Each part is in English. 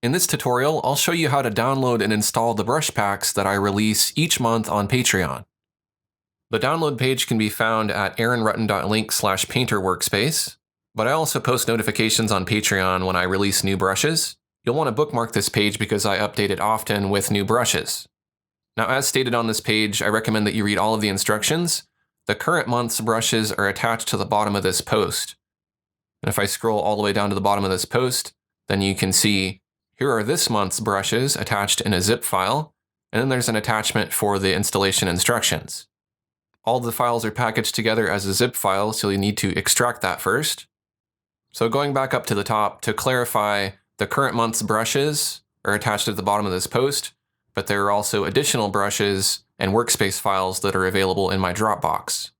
In this tutorial, I'll show you how to download and install the brush packs that I release each month on Patreon. The download page can be found at aaronrutten.link/painterworkspace, but I also post notifications on Patreon when I release new brushes. You'll want to bookmark this page because I update it often with new brushes. Now, as stated on this page, I recommend that you read all of the instructions. The current month's brushes are attached to the bottom of this post. And if I scroll all the way down to the bottom of this post, then you can see here are this month's brushes attached in a zip file, and then there's an attachment for the installation instructions. All of the files are packaged together as a zip file, so you need to extract that first. So going back up to the top, to clarify, the current month's brushes are attached at the bottom of this post, but there are also additional brushes and workspace files that are available in my Dropbox.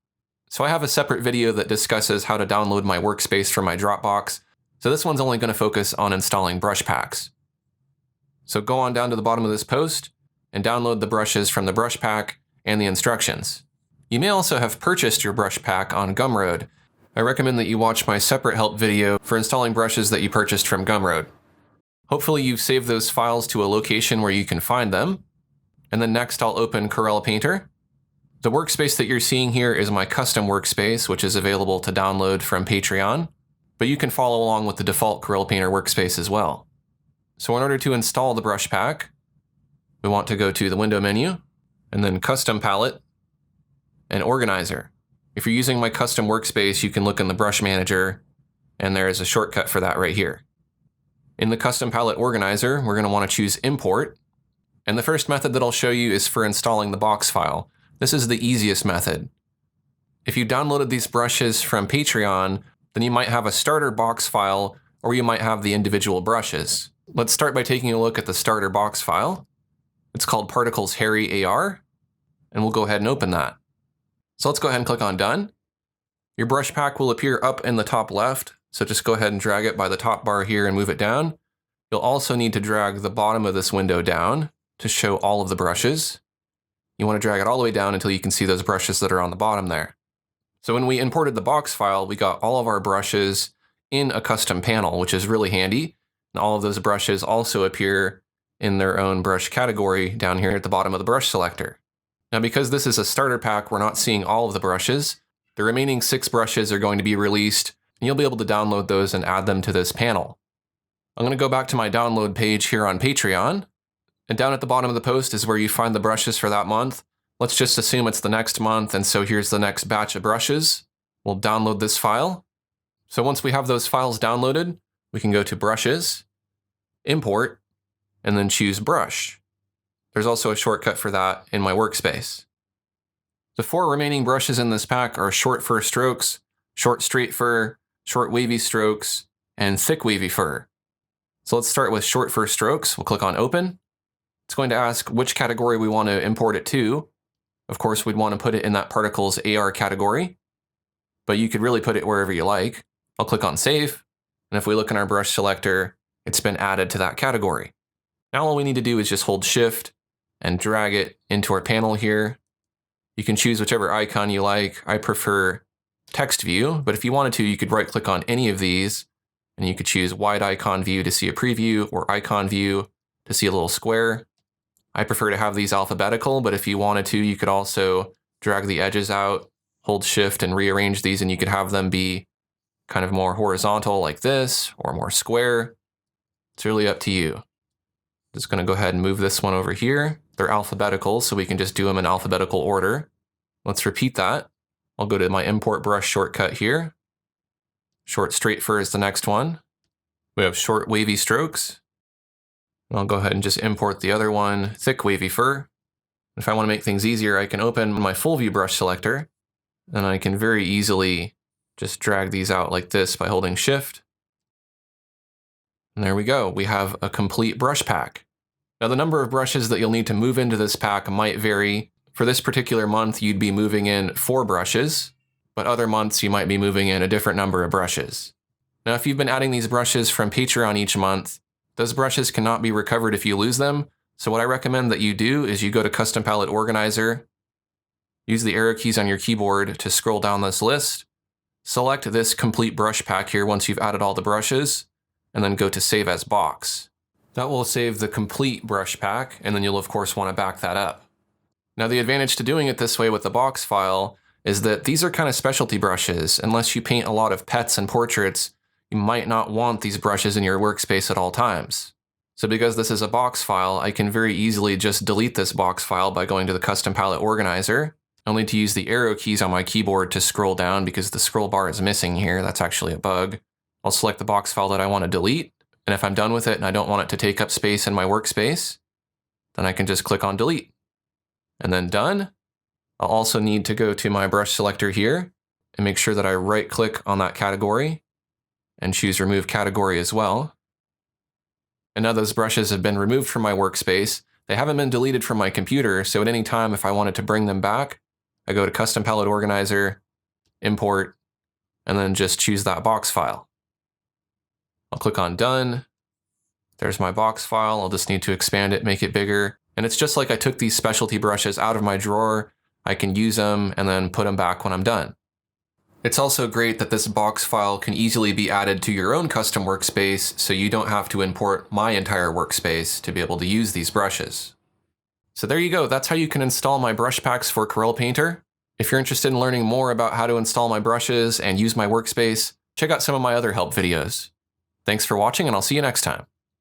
So I have a separate video that discusses how to download my workspace from my Dropbox, so this one's only going to focus on installing brush packs. So go on down to the bottom of this post and download the brushes from the brush pack and the instructions. You may also have purchased your brush pack on Gumroad. I recommend that you watch my separate help video for installing brushes that you purchased from Gumroad. Hopefully you've saved those files to a location where you can find them. And then next I'll open Corel Painter. The workspace that you're seeing here is my custom workspace, which is available to download from Patreon, but you can follow along with the default Corel Painter workspace as well. So in order to install the brush pack, we want to go to the window menu, and then Custom Palette, and Organizer. If you're using my custom workspace, you can look in the brush manager, and there is a shortcut for that right here. In the Custom Palette Organizer, we're going to want to choose Import, and the first method that I'll show you is for installing the box file. This is the easiest method. If you downloaded these brushes from Patreon, then you might have a starter box file, or you might have the individual brushes. Let's start by taking a look at the starter box file. It's called Particles Harry AR, and we'll go ahead and open that. So let's go ahead and click on Done. Your brush pack will appear up in the top left, so just go ahead and drag it by the top bar here and move it down. You'll also need to drag the bottom of this window down to show all of the brushes. You want to drag it all the way down until you can see those brushes that are on the bottom there. So when we imported the box file, we got all of our brushes in a custom panel, which is really handy. And all of those brushes also appear in their own brush category down here at the bottom of the brush selector. Now, because this is a starter pack, we're not seeing all of the brushes. The remaining 6 brushes are going to be released, and you'll be able to download those and add them to this panel. I'm going to go back to my download page here on Patreon, and down at the bottom of the post is where you find the brushes for that month. Let's just assume it's the next month, and so here's the next batch of brushes. We'll download this file. So once we have those files downloaded, we can go to Brushes, Import, and then choose Brush. There's also a shortcut for that in my workspace. The 4 remaining brushes in this pack are short fur strokes, short straight fur, short wavy strokes, and thick wavy fur. So let's start with short fur strokes. We'll click on Open. It's going to ask which category we want to import it to. Of course, we'd want to put it in that Particles AR category, but you could really put it wherever you like. I'll click on Save, and if we look in our brush selector, it's been added to that category. Now all we need to do is just hold Shift and drag it into our panel here. You can choose whichever icon you like. I prefer text view, but if you wanted to, you could right click on any of these and you could choose wide icon view to see a preview or icon view to see a little square. I prefer to have these alphabetical, but if you wanted to, you could also drag the edges out, hold Shift and rearrange these, and you could have them be kind of more horizontal like this or more square. It's really up to you. Just going to go ahead and move this one over here. They're alphabetical, so we can just do them in alphabetical order. Let's repeat that. I'll go to my import brush shortcut here. Short straight fur is the next one. We have short wavy strokes. And I'll go ahead and just import the other one, thick wavy fur. If I want to make things easier, I can open my full view brush selector, and I can very easily just drag these out like this by holding Shift. And there we go. We have a complete brush pack. Now, the number of brushes that you'll need to move into this pack might vary. For this particular month, you'd be moving in 4 brushes, but other months you might be moving in a different number of brushes. Now, if you've been adding these brushes from Patreon each month, those brushes cannot be recovered if you lose them. So what I recommend that you do is you go to Custom Palette Organizer, use the arrow keys on your keyboard to scroll down this list, select this complete brush pack here once you've added all the brushes, and then go to Save as Box. That will save the complete brush pack, and then you'll of course want to back that up. Now the advantage to doing it this way with the box file is that these are kind of specialty brushes. Unless you paint a lot of pets and portraits, you might not want these brushes in your workspace at all times. So because this is a box file, I can very easily just delete this box file by going to the custom palette organizer. I'll need to use the arrow keys on my keyboard to scroll down because the scroll bar is missing here. That's actually a bug. I'll select the box file that I want to delete. And if I'm done with it and I don't want it to take up space in my workspace, then I can just click on delete. And then done. I'll also need to go to my brush selector here and make sure that I right click on that category and choose remove category as well. And now those brushes have been removed from my workspace. They haven't been deleted from my computer, so at any time if I wanted to bring them back, I go to custom palette organizer, import, and then just choose that box file. I'll click on done. There's my box file. I'll just need to expand it, make it bigger. And it's just like I took these specialty brushes out of my drawer. I can use them and then put them back when I'm done. It's also great that this box file can easily be added to your own custom workspace, so you don't have to import my entire workspace to be able to use these brushes. So there you go, that's how you can install my brush packs for Corel Painter. If you're interested in learning more about how to install my brushes and use my workspace, check out some of my other help videos. Thanks for watching, and I'll see you next time.